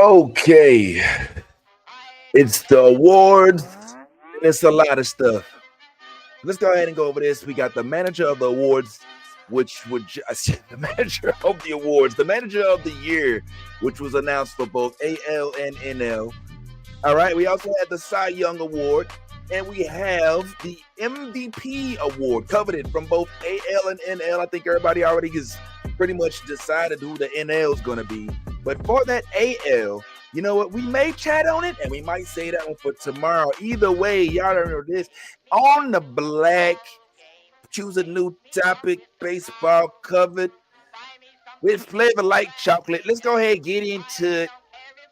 Okay, it's the awards, and it's a lot of stuff. Let's go ahead and go over this. We got the manager of the awards, which would the manager of the awards, the manager of the year, which was announced for both AL and NL. All right, we also had the Cy Young Award, and we have the MVP award coveted from both AL and NL. I think everybody already has pretty much decided who the NL is going to be. But for that AL, you know what? We may chat on it, and we might say that one for tomorrow. Either way, y'all don't know this. On the black, choose a new topic, baseball covered with flavor like chocolate. Let's go ahead and get into it.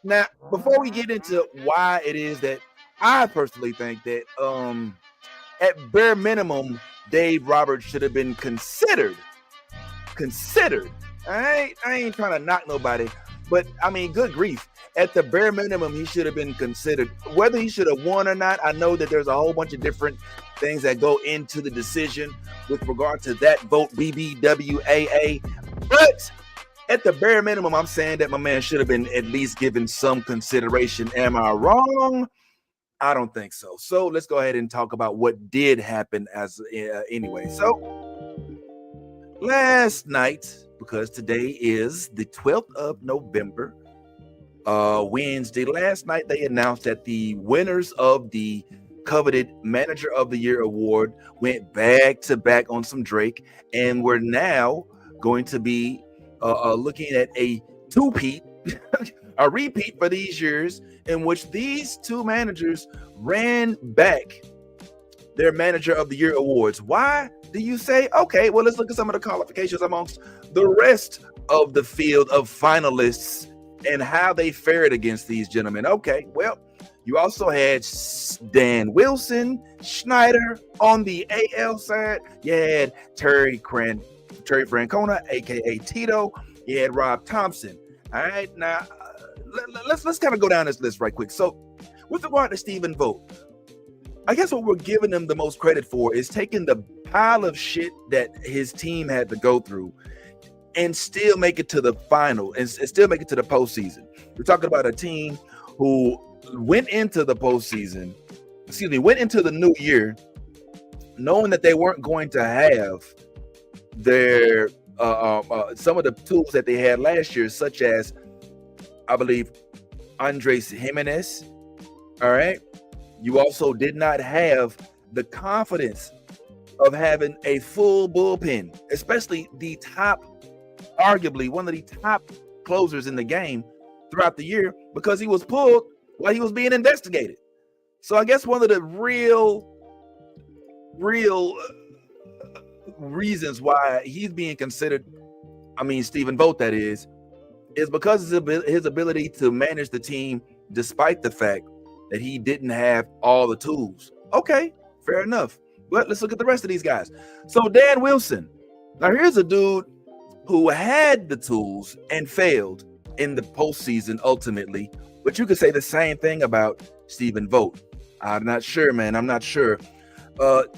Now, before we get into why it is that I personally think that at bare minimum, Dave Roberts should have been considered. I ain't trying to knock nobody, but I mean, good grief. At the bare minimum, he should have been considered. Whether he should have won or not, I know that there's a whole bunch of different things that go into the decision with regard to that vote, BBWAA. But at the bare minimum, I'm saying that my man should have been at least given some consideration. Am I wrong? I don't think so. So let's go ahead and talk about what did happen as anyway. So last night, because today is the 12th of November, Wednesday, last night they announced that the winners of the coveted Manager of the Year award went back to back on some Drake, and we're now going to be looking at a two-peat, a repeat for these years in which these two managers ran back their Manager of the Year awards. Why do you say? Okay, well, let's look at some of the qualifications amongst the rest of the field of finalists and how they fared against these gentlemen. Okay, well, you also had Dan Wilson, Schneider on the AL side. You had Terry Francona, aka Tito. You had Rob Thompson. All right, now let's kind of go down this list right quick. So, with regard to Stephen Vogt, I guess what we're giving him the most credit for is taking the pile of shit that his team had to go through and still make it to the final and still make it to the postseason. We're talking about a team who went into the postseason, went into the new year knowing that they weren't going to have their some of the tools that they had last year, such as, I believe, Andres Jimenez. All right. You also did not have the confidence of having a full bullpen, especially the top, arguably one of the top closers in the game throughout the year, because he was pulled while he was being investigated. So I guess one of the real reasons why he's being considered, Stephen Vogt, that is because of his ability to manage the team despite the fact that he didn't have all the tools. Okay, fair enough. But let's look at the rest of these guys. So Dan Wilson. Now here's a dude who had the tools and failed in the postseason ultimately. But you could say the same thing about Stephen Vogt. I'm not sure, man. I'm not sure.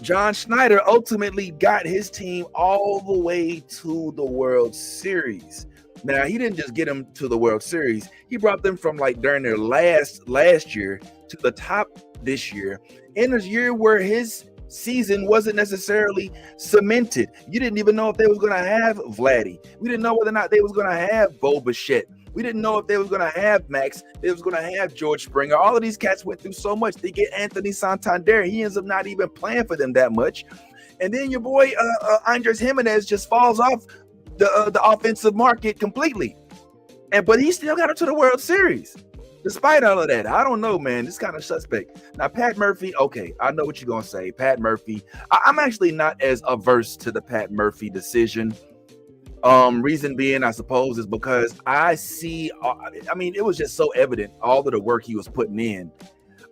John Schneider ultimately got his team all the way to the World Series. Now, he didn't just get them to the World Series. He brought them from during their last year to the top this year, in a year where his season wasn't necessarily cemented. You didn't even know if they was going to have Vladdy. We didn't know whether or not they was going to have Bo Bichette. We didn't know if they was going to have Max. They was going to have George Springer. All of these cats went through so much. They get Anthony Santander. He ends up not even playing for them that much. And then your boy Andres Jimenez just falls off the offensive market completely. But he still got him to the World Series. Despite all of that, I don't know, man. It's kind of suspect. Now, Pat Murphy, okay, I know what you're going to say. Pat Murphy, I'm actually not as averse to the Pat Murphy decision. Reason being, I suppose, is because I see, it was just so evident, all of the work he was putting in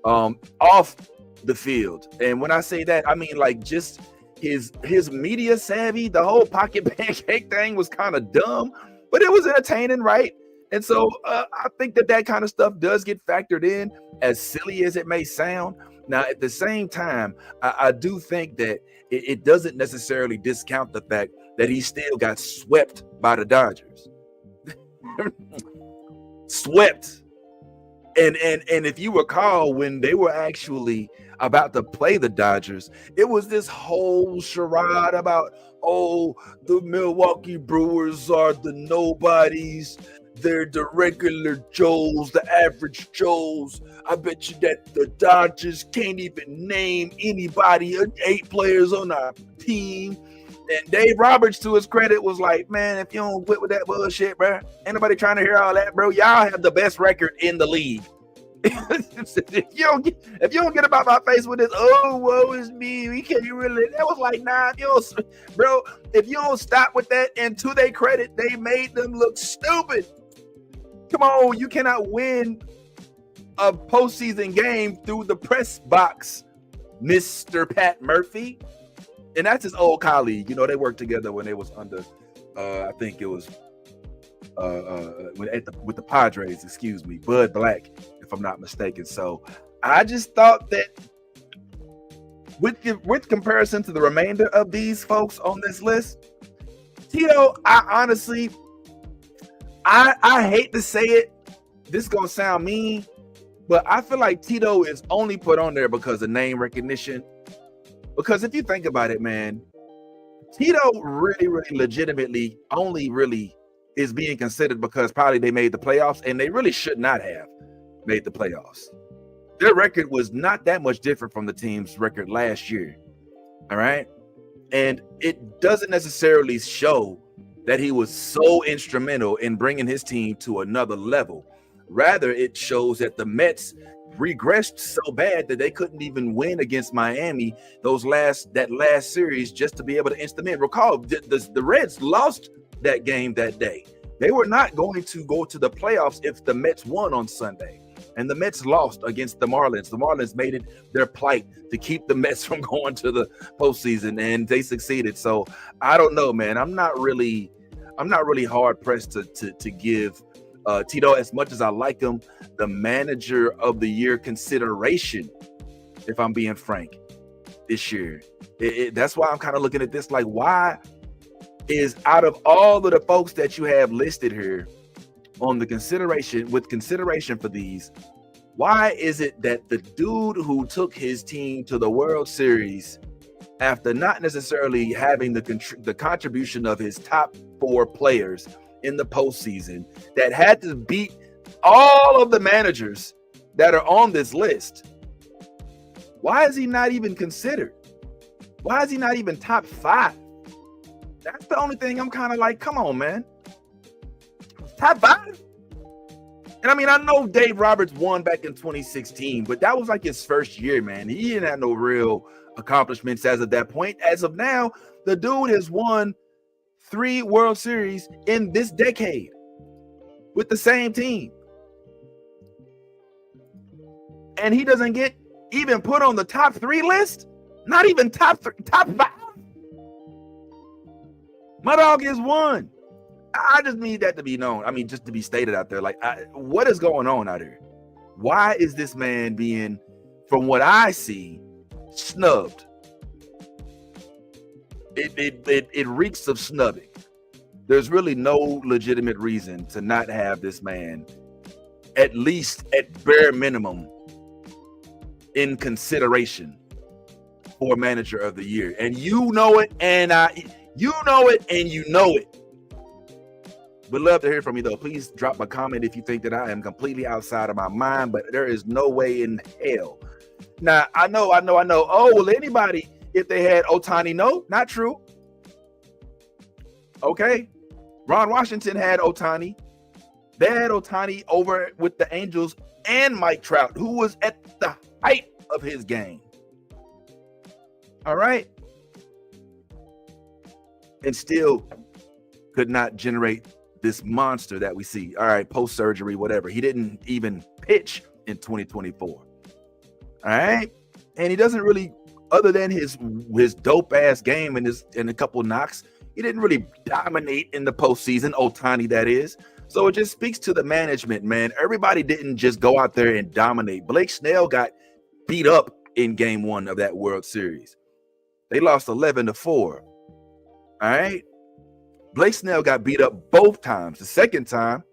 off the field. And when I say that, I mean, just his media savvy. The whole pocket pancake thing was kind of dumb, but it was entertaining, right? And so I think that kind of stuff does get factored in, as silly as it may sound. Now, at the same time, I do think that it doesn't necessarily discount the fact that he still got swept by the Dodgers. Swept. And if you recall, when they were actually about to play the Dodgers, it was this whole charade about, oh, the Milwaukee Brewers are the nobodies. They're the regular Joes, the average Joes. I bet you that the Dodgers can't even name anybody, 8 players on our team. And Dave Roberts, to his credit, was like, man, if you don't quit with that bullshit, bro, ain't nobody trying to hear all that, bro. Y'all have the best record in the league. if you don't get about my face with this, oh, woe is me, we can't really. That was like, nah, if you don't stop with that, and to their credit, they made them look stupid. Come on, you cannot win a postseason game through the press box, Mr. Pat Murphy. And that's his old colleague. You know, they worked together when they was under, I think it was with the Padres, excuse me, Bud Black, if I'm not mistaken. So I just thought that with comparison to the remainder of these folks on this list, Tito, I honestly, I hate to say it, this is gonna sound mean, but I feel like Tito is only put on there because of name recognition. Because if you think about it, man, Tito really, really legitimately only really is being considered because probably they made the playoffs, and they really should not have made the playoffs. Their record was not that much different from the team's record last year. All right. And it doesn't necessarily show that he was so instrumental in bringing his team to another level. Rather, it shows that the Mets regressed so bad that they couldn't even win against Miami that last series just to be able to inch them in. Recall, the Reds lost that game that day. They were not going to go to the playoffs if the Mets won on Sunday. And the Mets lost against the Marlins. The Marlins made it their plight to keep the Mets from going to the postseason, and they succeeded. So I don't know, man. I'm not really hard pressed to give Tito, as much as I like him, the manager of the year consideration, if I'm being frank, this year. That's why I'm kind of looking at this like, why is, out of all of the folks that you have listed here on the consideration for these, why is it that the dude who took his team to the World Series after not necessarily having the contribution of his top 4 players in the postseason, that had to beat all of the managers that are on this list, why is he not even considered? Why is he not even top 5? That's the only thing I'm kind of like, come on, man. Top 5? And I mean, I know Dave Roberts won back in 2016, but that was like his first year, man. He didn't have no real accomplishments as of that point. As of now, the dude has won 3 World Series in this decade with the same team. And he doesn't get even put on the top 3 list? Not even top 5? My dog is 1. I just need that to be known. I mean, just to be stated out there. Like, what is going on out here? Why is this man being, from what I see, snubbed? It reeks of snubbing. There's really no legitimate reason to not have this man, at least at bare minimum, in consideration for manager of the year. And you know it, and you know it. Would love to hear from you, though. Please drop a comment if you think that I am completely outside of my mind, but there is no way in hell. Now, I know. Oh, well, anybody, if they had Ohtani, no, not true. Okay. Ron Washington had Ohtani. They had Ohtani over with the Angels and Mike Trout, who was at the height of his game. All right. And still could not generate this monster that we see. All right, post-surgery, whatever. He didn't even pitch in 2024. All right. And he doesn't really, other than his dope-ass game and a couple knocks, he didn't really dominate in the postseason, Ohtani, that is. So it just speaks to the management, man. Everybody didn't just go out there and dominate. Blake Snell got beat up in game 1 of that World Series. They lost 11-4. All right. Blake Snell got beat up both times. The second time,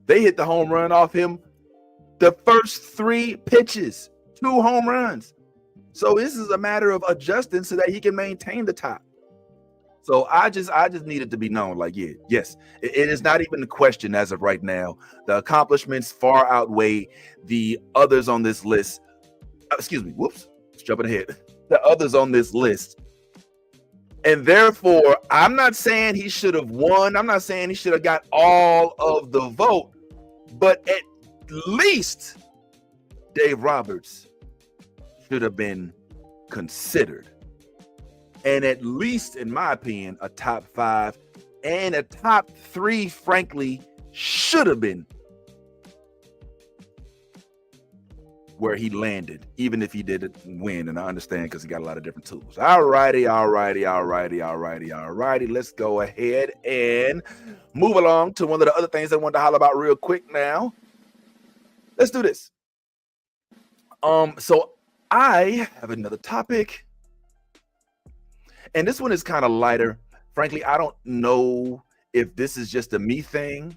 They hit the home run off him the first 3 pitches, 2 home runs. So this is a matter of adjusting so that he can maintain the top. So I just needed to be known, like, yes, it is not even a question as of right now. The accomplishments far outweigh the others on this list. Excuse me, whoops, jumping ahead. The others on this list. And therefore, I'm not saying he should have won. I'm not saying he should have got all of the vote, but at least Dave Roberts should have been considered. And at least, in my opinion, a top 5 and a top 3, frankly, should have been where he landed, even if he didn't win. And I understand because he got a lot of different tools. All righty. Let's go ahead and move along to one of the other things I wanted to holler about real quick now. Let's do this. So I have another topic. And this one is kind of lighter. Frankly, I don't know if this is just a me thing,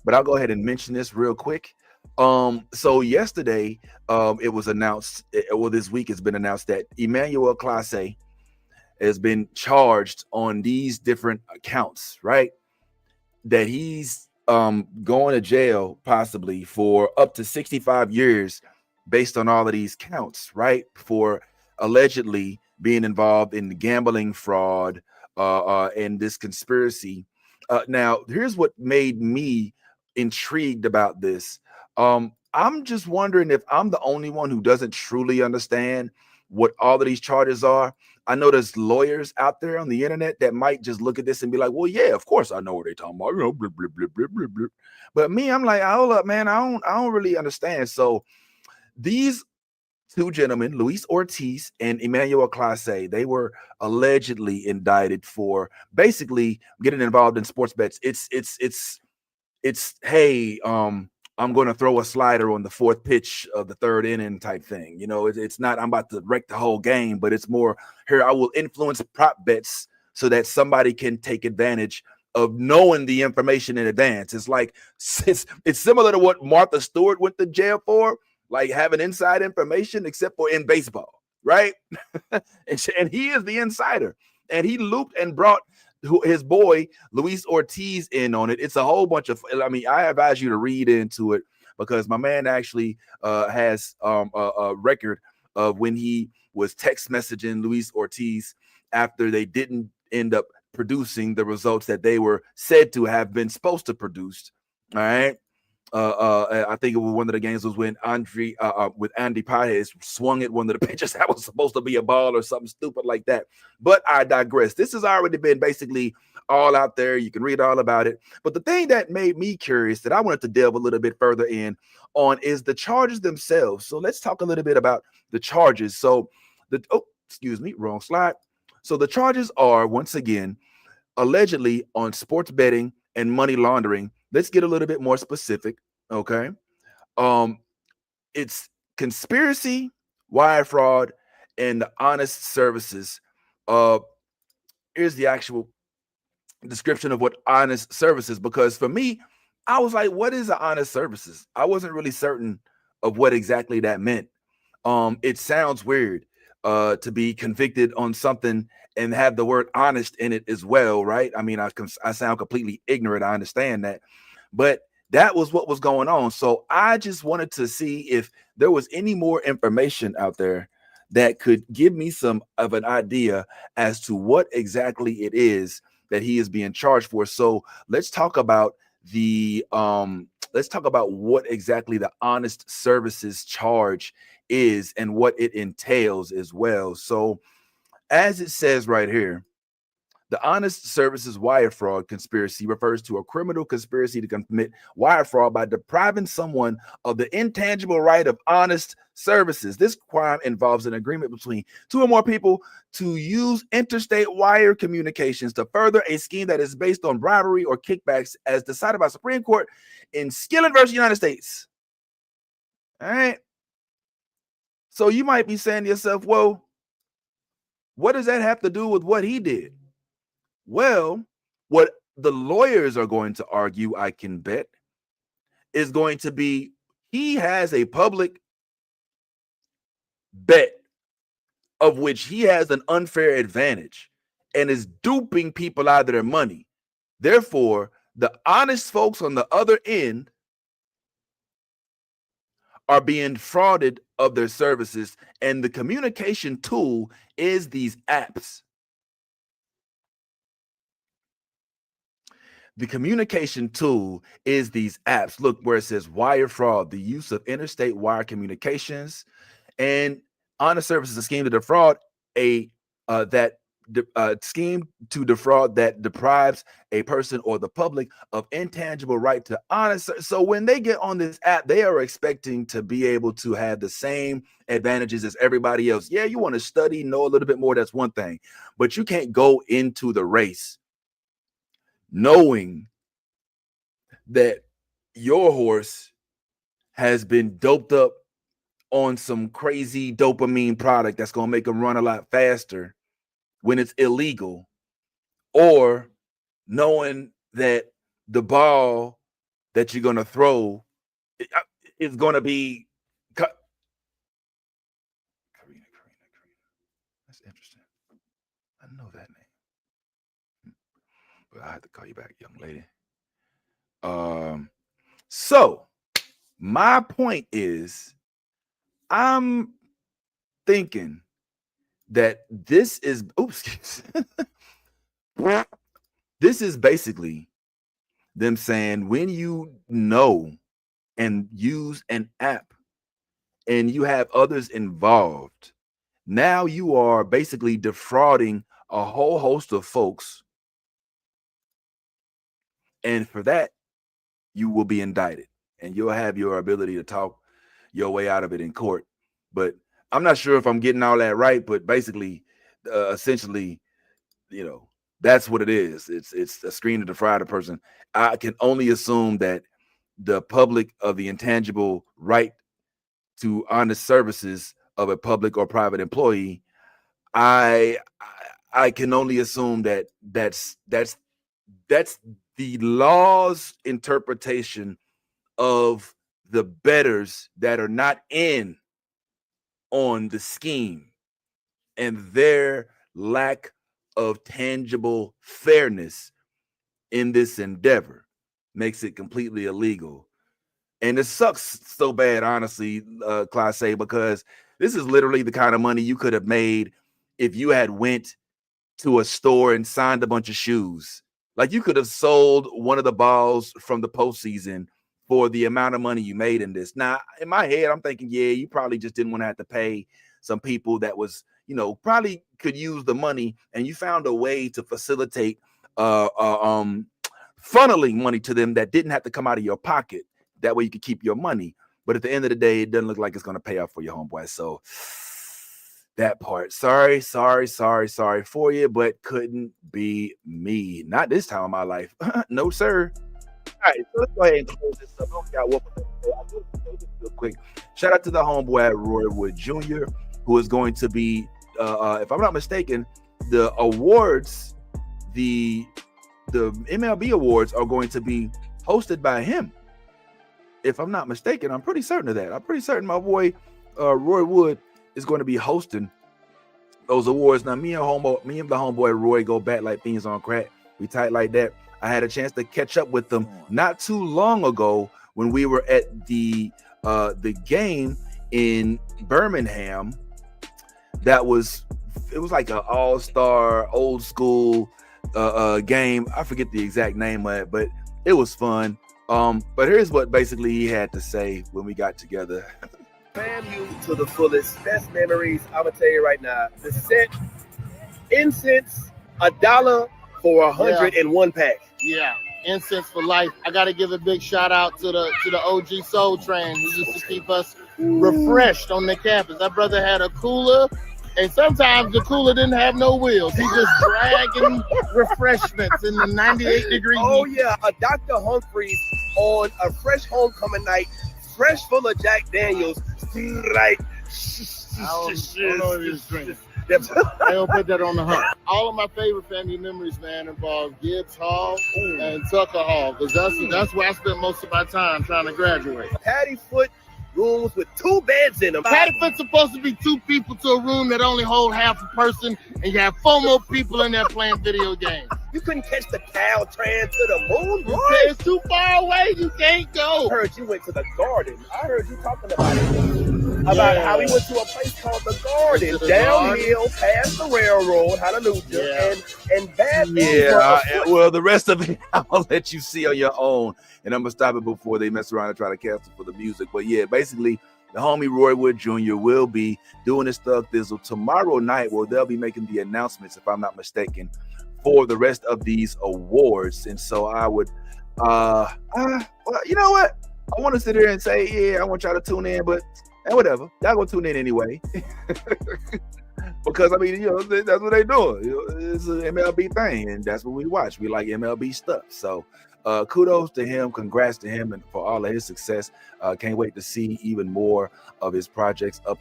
but I'll go ahead and mention this real quick. So yesterday, it was announced, this week it's been announced that Emmanuel Clase has been charged on these different accounts, right? That he's going to jail possibly for up to 65 years based on all of these counts, right? For allegedly being involved in gambling fraud and this conspiracy. Now, here's what made me intrigued about this. I'm just wondering if I'm the only one who doesn't truly understand what all of these charges are. I know there's lawyers out there on the internet that might just look at this and be like, well, yeah, of course I know what they're talking about. You know, blah, blah, blah, blah, blah, blah. But me, I'm like, hold up, man, I don't really understand. So these 2 gentlemen, Luis Ortiz and Emmanuel Clase, they were allegedly indicted for basically getting involved in sports bets. It's hey, I'm going to throw a slider on the 4th pitch of the 3rd inning type thing. You know, it's not I'm about to wreck the whole game, but it's more here. I will influence prop bets so that somebody can take advantage of knowing the information in advance. It's like it's similar to what Martha Stewart went to jail for, like having inside information, except for in baseball, right? and he is the insider, and he looped and brought his boy Luis Ortiz in on it. It's a whole bunch of, I mean, I advise you to read into it because my man actually has a record of when he was text messaging Luis Ortiz after they didn't end up producing the results that they were said to have been supposed to produce. All right. I think it was one of the games was when Andy Paez swung at one of the pitches that was supposed to be a ball or something stupid like that. But I digress. This has already been basically all out there. You can read all about it. But the thing that made me curious that I wanted to delve a little bit further in on is the charges themselves. So let's talk a little bit about the charges. So wrong slide. So the charges are, once again, allegedly on sports betting and money laundering. Let's get a little bit more specific, okay? It's conspiracy, wire fraud, and the honest services. Here's the actual description of what honest services, because for me, I was like, what is the honest services? I wasn't really certain of what exactly that meant. It sounds weird to be convicted on something and have the word honest in it as well, right? I mean, I sound completely ignorant. I understand that. But that was what was going on. So I just wanted to see if there was any more information out there that could give me some of an idea as to what exactly it is that he is being charged for. So let's talk about what exactly the honest services charge is and what it entails as well. So as it says right here, the honest services wire fraud conspiracy refers to a criminal conspiracy to commit wire fraud by depriving someone of the intangible right of honest services. This crime involves an agreement between 2 or more people to use interstate wire communications to further a scheme that is based on bribery or kickbacks, as decided by Supreme Court in Skilling versus United States. All right. So you might be saying to yourself, well, what does that have to do with what he did? Well, what the lawyers are going to argue, I can bet, is going to be, he has a public bet of which he has an unfair advantage and is duping people out of their money. Therefore, the honest folks on the other end are being frauded of their services, and the communication tool is these apps. The communication tool is these apps. Look where it says wire fraud, the use of interstate wire communications, and honest services, a scheme to defraud scheme to defraud that deprives a person or the public of intangible right to honest. So when they get on this app, they are expecting to be able to have the same advantages as everybody else. Yeah, you want to study, know a little bit more, that's one thing, but you can't go into the race knowing that your horse has been doped up on some crazy dopamine product that's going to make them run a lot faster when it's illegal, or knowing that the ball that you're going to throw is going to be cut. Karina. That's interesting. I know that name, but I have to call you back, young lady. So my point is, I'm thinking that this is, this is basically them saying, when you know and use an app and you have others involved, now you are basically defrauding a whole host of folks. And for that, you will be indicted and you'll have your ability to talk your way out of it in court. But I'm not sure if I'm getting all that right, but basically, essentially, you know, that's what it is. It's a screen to defraud a person. I can only assume that the public of the intangible right to honest services of a public or private employee, I can only assume that that's the law's interpretation of the bettors that are not in on the scheme, and their lack of tangible fairness in this endeavor makes it completely illegal. And it sucks so bad, honestly, Clase, because this is literally the kind of money you could have made if you had went to a store and signed a bunch of shoes. Like, you could have sold one of the balls from the postseason for the amount of money you made in this. Now, in my head, I'm thinking, yeah, you probably just didn't want to have to pay some people that was, you know, probably could use the money, and you found a way to facilitate funneling money to them that didn't have to come out of your pocket. That way you could keep your money. But at the end of the day, it doesn't look like it's going to pay off for your homeboy. So that part, sorry for you, but couldn't be me. Not this time of my life. No, sir. All right, so let's go ahead and close this up. I do this real quick. Shout out to the homeboy Roy Wood Jr., who is going to be, if I'm not mistaken, the awards, the MLB Awards are going to be hosted by him. If I'm not mistaken, I'm pretty certain of that. I'm pretty certain my boy Roy Wood is going to be hosting those awards. Now, me and the homeboy Roy go back like beans on crack. We tight like that. I had a chance to catch up with them not too long ago when we were at the game in Birmingham. It was like an all-star old school game. I forget the exact name of it, but it was fun. But here's what basically he had to say when we got together. FAMU to the fullest. Best memories. I'm gonna tell you right now. The set, incense, $1 for 101 pack. Yeah, incense for life. I gotta give a big shout out to the OG Soul Train, who used to keep us refreshed on the campus. That brother had a cooler, and sometimes the cooler didn't have no wheels. He just dragging refreshments in the 98-degree heat. Oh yeah, a Dr. Humphreys on a fresh homecoming night, fresh full of Jack Daniels. Like, I don't know what he was drinking. That's I don't put that on the hunt. All of my favorite family memories, man, involve Gibbs Hall and Tucker Hall, because that's where I spent most of my time trying to graduate. Patty Foot rooms with 2 beds in them. Patty Foot's supposed to be 2 people to a room that only hold half a person, and you have 4 more people in there playing video games. You couldn't catch the Caltrans to the moon, boy. It's too far away. You can't go. I heard you went to the Garden. I heard you talking about it. About how we went to a place called the Garden, downhill past the railroad, hallelujah, and bad things. Well, the rest of it, I'll let you see on your own. And I'm going to stop it before they mess around and try to cancel for the music. But yeah, basically, the homie Roy Wood Jr. will be doing his Thug Thizzle tomorrow night, where they'll be making the announcements, if I'm not mistaken, for the rest of these awards. And so I would, well, you know what? I want to sit here and say, yeah, I want y'all to tune in, but whatever. Y'all gonna tune in anyway. Because, I mean, you know, that's what they do. You know, it's an MLB thing, and that's what we watch. We like MLB stuff. So kudos to him. Congrats to him and for all of his success. Can't wait to see even more of his projects up.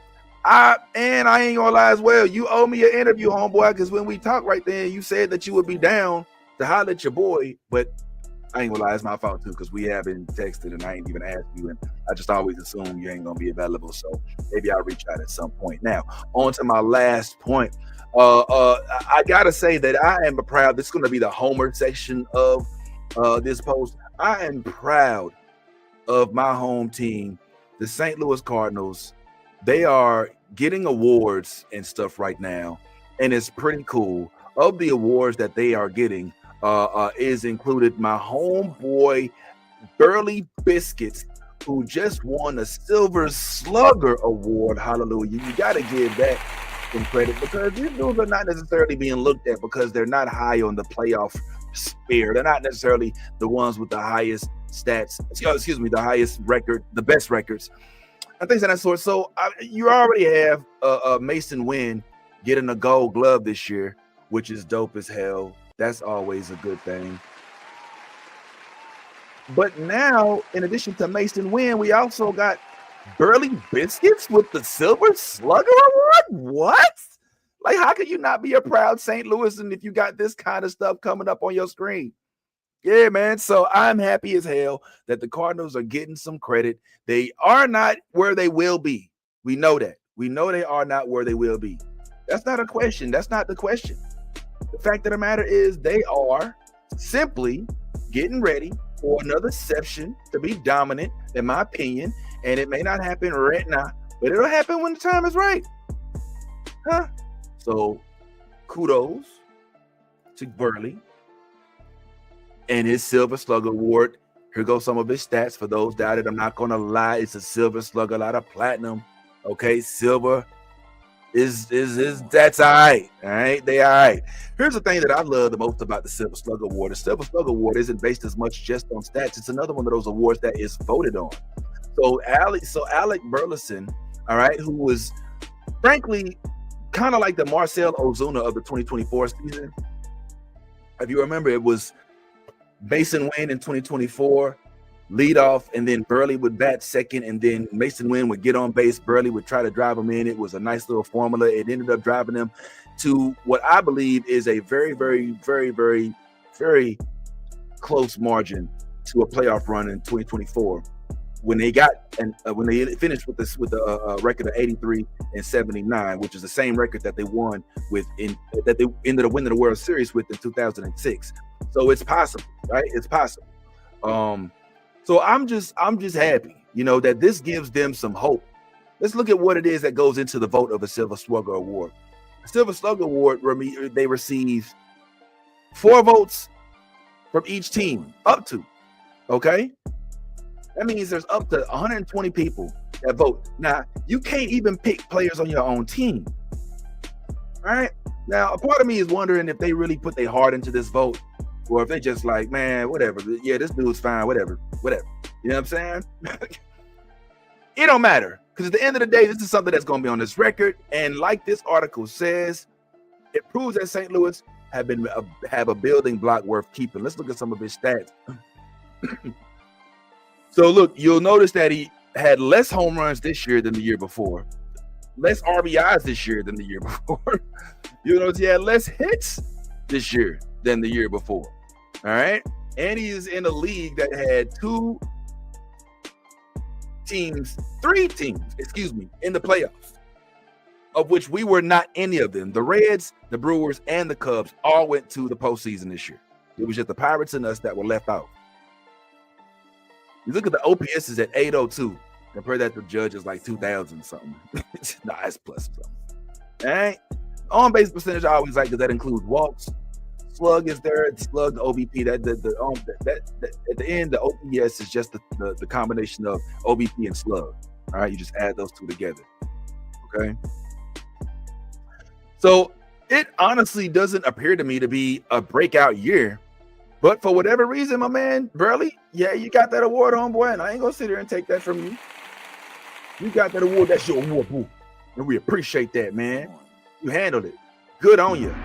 And I ain't gonna lie as well. You owe me an interview, homeboy, because when we talked right then, you said that you would be down to holler at your boy, but I ain't gonna lie, it's my fault too, because we haven't texted and I ain't even asked you, and I just always assume you ain't gonna be available. So maybe I'll reach out at some point. Now, on to my last point. I gotta say that I am proud. This is gonna be the Homer section of this post. I am proud of my home team, the St. Louis Cardinals. They are getting awards and stuff right now, and it's pretty cool. Of the awards that they are getting, is included my homeboy Burley Biscuits, who just won a Silver Slugger Award. Hallelujah. You got to give that some credit, because these dudes are not necessarily being looked at because they're not high on the playoff sphere. They're not necessarily the ones with the highest stats, the highest record, the best records, and things of that sort. So you already have Mason Wynn getting a Gold Glove this year, which is dope as hell. That's always a good thing. But now, in addition to Mason Wynn, we also got Burley Biscuits with the Silver Slugger Award. What? Like, how can you not be a proud St. Louisan if you got this kind of stuff coming up on your screen? Yeah, man. So I'm happy as hell that the Cardinals are getting some credit. They are not where they will be. We know that. We know they are not where they will be. That's not a question. That's not the question. The fact of the matter is they are simply getting ready for another session to be dominant, in my opinion. And it may not happen right now, but it'll happen when the time is right. Huh? So kudos to Burley and his Silver Slugger Award. Here goes some of his stats for those doubted. I'm not gonna lie, it's a Silver Slugger, not a platinum. Okay, silver is that's all right. They all right. Here's the thing that I love the most about the Silver Slugger Award. The Silver Slugger Award isn't based as much just on stats. It's another one of those awards that is voted on. So Alec Burleson, all right, who was frankly kind of like the Marcell Ozuna of the 2024 season. If you remember, it was Mason Wynn in 2024, lead off, and then Burley would bat second, and then Mason Wynn would get on base. Burley would try to drive him in. It was a nice little formula. It ended up driving them to what I believe is a very, very, very, very, very close margin to a playoff run in 2024. When they finished with a record of 83-79, which is the same record that they won with that they ended up winning the World Series with in 2006. So it's possible, right? It's possible. So I'm just happy, that this gives them some hope. Let's look at what it is that goes into the vote of a Silver Slugger Award. A Silver Slugger Award, they receive 4 votes from each team, up to, okay? That means there's up to 120 people that vote. Now, you can't even pick players on your own team. All right? Now, a part of me is wondering if they really put their heart into this vote, or if they just like, man, whatever. Yeah, this dude's fine, whatever. You know what I'm saying? It don't matter, because at the end of the day, this is something that's going to be on this record. And like this article says, it proves that St. Louis have a building block worth keeping. Let's look at some of his stats. So look, you'll notice that he had less home runs this year than the year before, less RBIs this year than the year before, You notice he had less hits this year than the year before. All right. And he's in a league that had three teams, in the playoffs, of which we were not any of them. The Reds, the Brewers, and the Cubs all went to the postseason this year. It was just the Pirates and us that were left out. You look at the OPS is at 802. Compare that to Judge's like 2,000 something. Nah, it's plus something. All right. On base percentage, I always like because that includes walks. Slug is there. Slug, the OBP. That at the end, the OPS is just the combination of OBP and slug. All right, you just add those two together. Okay. So it honestly doesn't appear to me to be a breakout year, but for whatever reason, my man Burley, yeah, you got that award, homeboy, and I ain't gonna sit here and take that from you. You got that award. That's your award, boo. And we appreciate that, man. You handled it. Good on you.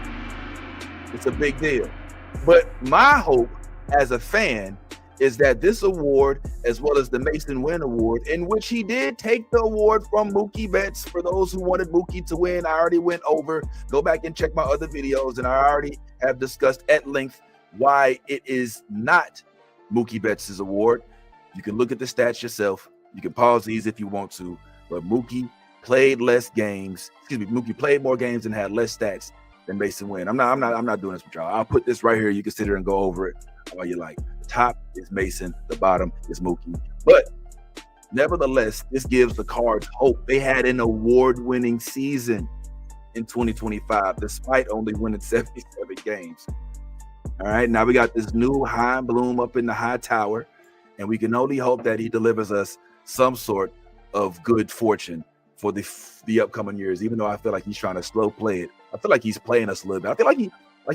It's a big deal. But my hope as a fan is that this award, as well as the Mason Wynn Award, in which he did take the award from Mookie Betts, for those who wanted Mookie to win, I already went over. Go back and check my other videos, and I already have discussed at length why it is not Mookie Betts' award. You can look at the stats yourself. You can pause these if you want to, but Mookie played less games. Mookie played more games and had less stats than Mason Wynn. I'm not doing this with y'all. I'll put this right here. You can sit here and go over it all you like. The top is Mason, the bottom is Mookie. But nevertheless, this gives the Cards hope. They had an award-winning season in 2025, despite only winning 77 games. All right, now we got this new Chaim Bloom up in the high tower, and we can only hope that he delivers us some sort of good fortune for the upcoming years, even though I feel like he's trying to slow play it. I feel like he's playing us a little bit. I feel like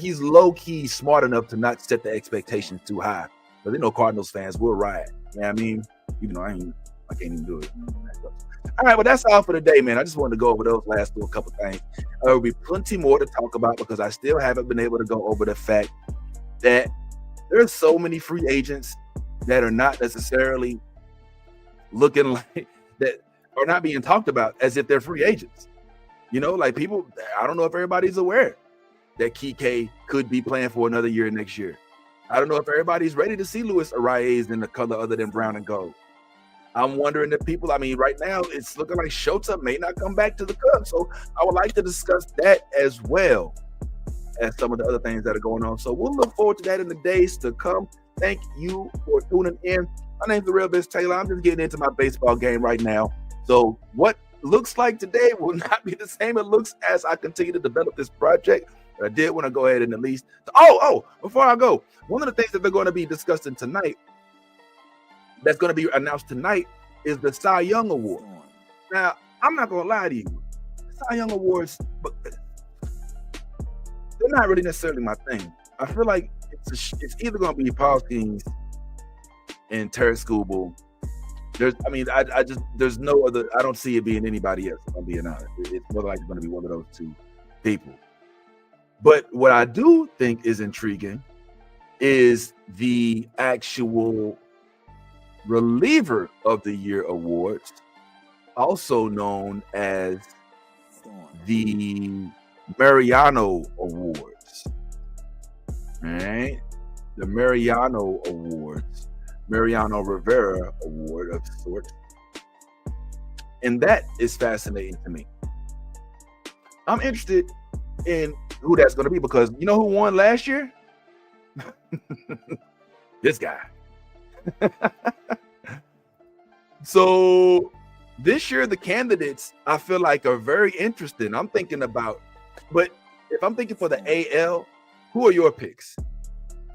he's low-key smart enough to not set the expectations too high. But they know Cardinals fans will riot. You know what I mean? Even though I can't even do it. All right, well, that's all for today, man. I just wanted to go over those last little couple things. There will be plenty more to talk about because I still haven't been able to go over the fact that there's so many free agents that are not necessarily looking like that, are not being talked about as if they're free agents. You know, like people, I don't know if everybody's aware that Kike could be playing for another year next year. I don't know if everybody's ready to see Luis Arias in the color other than brown and gold. I'm wondering if people, right now it's looking like Shota may not come back to the Cubs. So I would like to discuss that as well as some of the other things that are going on. So we'll look forward to that in the days to come. Thank you for tuning in. My name's The Real Biz Taylor. I'm just getting into my baseball game right now. So what looks like today will not be the same it looks as I continue to develop this project. But I did want to go ahead and at least, before I go, one of the things that they're going to be discussing tonight, that's going to be announced tonight, is the Cy Young Award. Now, I'm not going to lie to you. The Cy Young Awards, but they're not really necessarily my thing. I feel like it's either going to be Paul Skeens and Terry Skubal. There's no other. I don't see it being anybody else, if I'm being honest. It's more likely going to be one of those two people. But what I do think is intriguing is the actual Reliever of the Year Awards, also known as the Mariano Awards. All right, the Mariano Awards. Mariano Rivera Award of sorts. And that is fascinating to me. I'm interested in who that's going to be because you know who won last year? This guy. So this year, the candidates I feel like are very interesting. I'm thinking about, but if I'm thinking for the AL, who are your picks?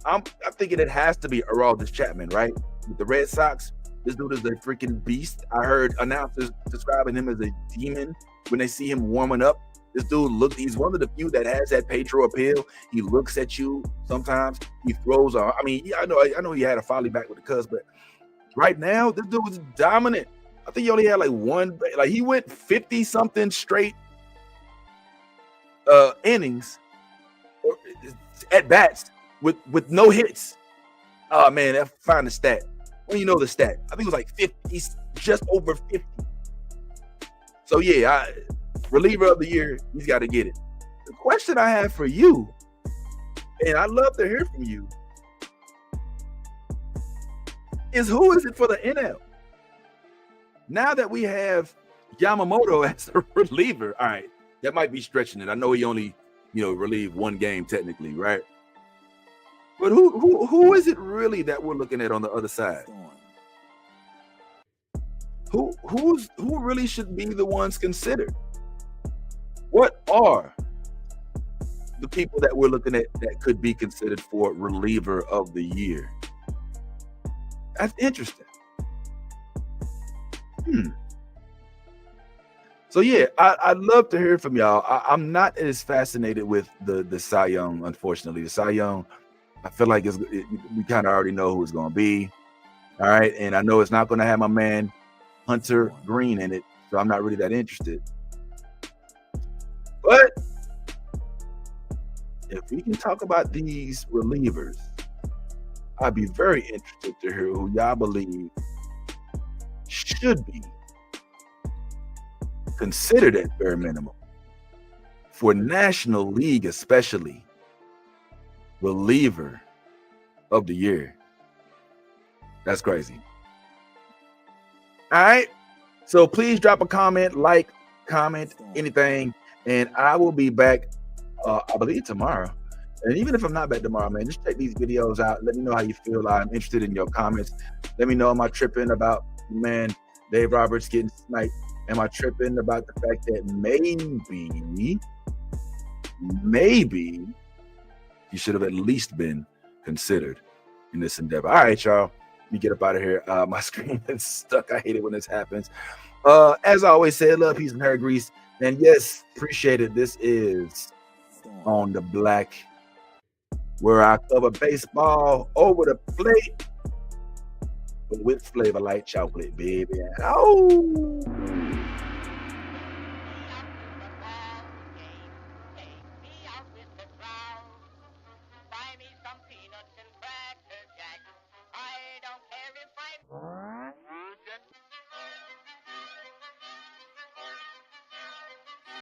I'm thinking it has to be Aroldis Chapman, right? With the Red Sox, this dude is a freaking beast. I heard announcers describing him as a demon when they see him warming up. This dude he's one of the few that has that Pedro appeal. He looks at you sometimes. He throws I know he had a folly back with the Cubs, but right now, this dude was dominant. I think he only had like one, like he went 50 something straight innings or at bats with no hits. Oh man, find the stat. When you know the stat, I think it was like 50, just over 50. So yeah, reliever of the year, he's got to get it. The question I have for you, and I'd love to hear from you, is who is it for the NL? Now that we have Yamamoto as a reliever, all right, that might be stretching it. I know he only, relieved one game technically, right? But who is it really that we're looking at on the other side? Who really should be the ones considered? What are the people that we're looking at that could be considered for reliever of the year? That's interesting. So yeah, I'd love to hear from y'all. I'm not as fascinated with the Cy Young, unfortunately. The Cy Young, I feel like we kind of already know who it's going to be. All right, and I know it's not going to have my man Hunter Green in it, so I'm not really that interested. But if we can talk about these relievers, I'd be very interested to hear who y'all believe should be considered at bare minimum for National League, especially reliever of the year. That's crazy. All right. So please drop a comment, comment, anything, and I will be back, I believe tomorrow. And even if I'm not back tomorrow, man, just check these videos out. Let me know how you feel. I'm interested in your comments. Let me know, am I tripping about, man, Dave Roberts getting sniped? Am I tripping about the fact that maybe he should have at least been considered in this endeavor? All right, y'all. Let me get up out of here. My screen is stuck. I hate it when this happens. As I always say, love, peace, and hair grease. And yes, appreciate it. This is On the Black, where I cover baseball over the plate, but with flavor like chocolate, baby. Oh.